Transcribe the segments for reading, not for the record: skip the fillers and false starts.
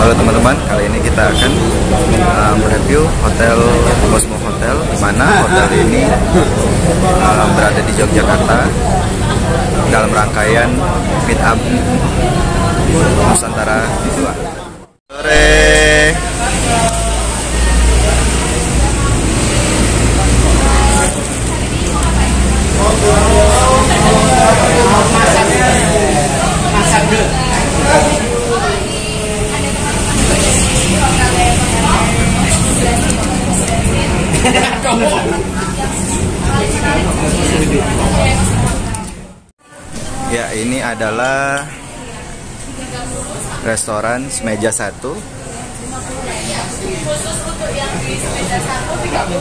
Halo teman-teman, kali ini kita akan mereview Hotel Cosmo Hotel, di mana hotel ini berada di Yogyakarta dalam rangkaian Meet Up Nusantara 2. Sore. Ya, ini adalah restoran Meja 1. Khusus untuk yang di meja 1 30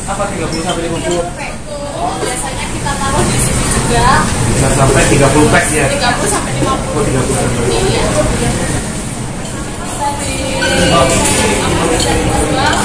Apa 30 sampai 50? biasanya kita taruh di sini juga. Bisa sampai 30 pack ya. 30 sampai 50. Oh, 30 sampai 50. Iya. Bisa dijual.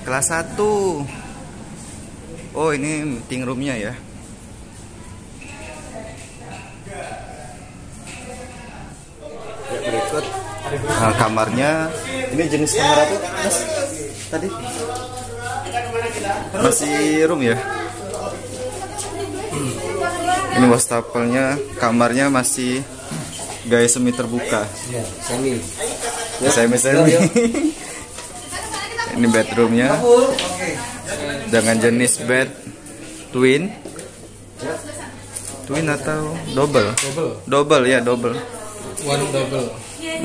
Kelas 1. Oh, ini meeting roomnya ya. Ya, berikut kamarnya. Ini jenis kamar apa, Mas? Tadi masih room ya. Ini wastafelnya, kamarnya masih gaya semi terbuka. Ya, semi. Semi. Ini bedroomnya dengan jenis bed twin atau double. Ya, double.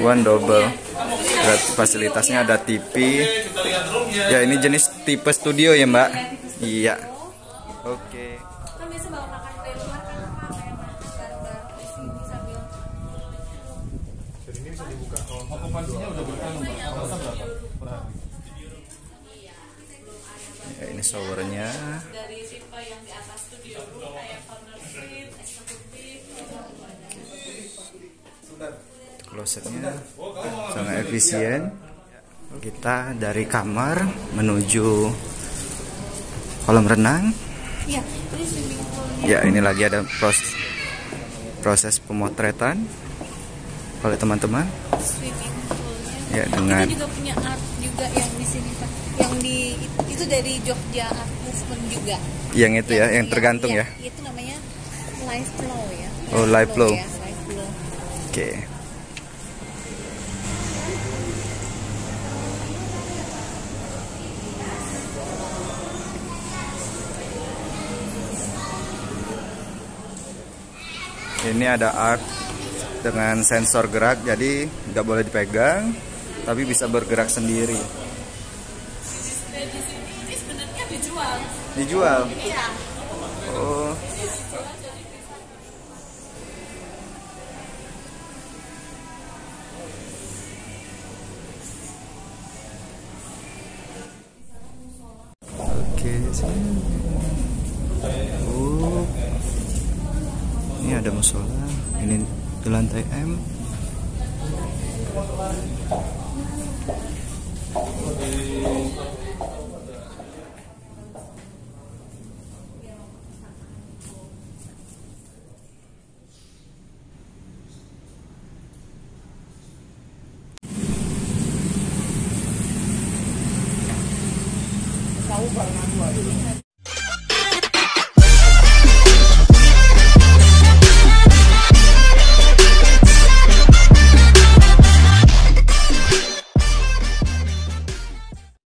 One double. Fasilitasnya ada TV. Ya, ini jenis tipe studio ya, Mbak. Iya. Oke. Kan biasa bawa makan dari luar kan apa kayak bareng-bareng di sini sambil. Jadi ini bisa dibuka kalau okupansinya udah berapa? Ya, ini showernya. Dari tipe yang di atas studio room kayak corner suite, eksekutif. Klosetnya sangat efisien. Kita dari kamar menuju kolam renang. Iya, ini swimming poolnya. Ya, ini lagi ada proses pemotretan oleh teman-teman. Swimming poolnya. Ya, dengan Kita juga punya art juga yang di sini Pak. Yang di itu dari Jogja Art Movement juga. yang itu ya, yang tergantung ya. Itu namanya live flow ya. Oh, live flow. Ya, live flow. Oke. Ini ada art dengan sensor gerak, jadi nggak boleh dipegang, tapi bisa bergerak sendiri. Display di sini ini sebenarnya dijual. Dijual. Iya. Oh. Oke, sini. Ini ada musola. Ini di lantai M. Tahu banget.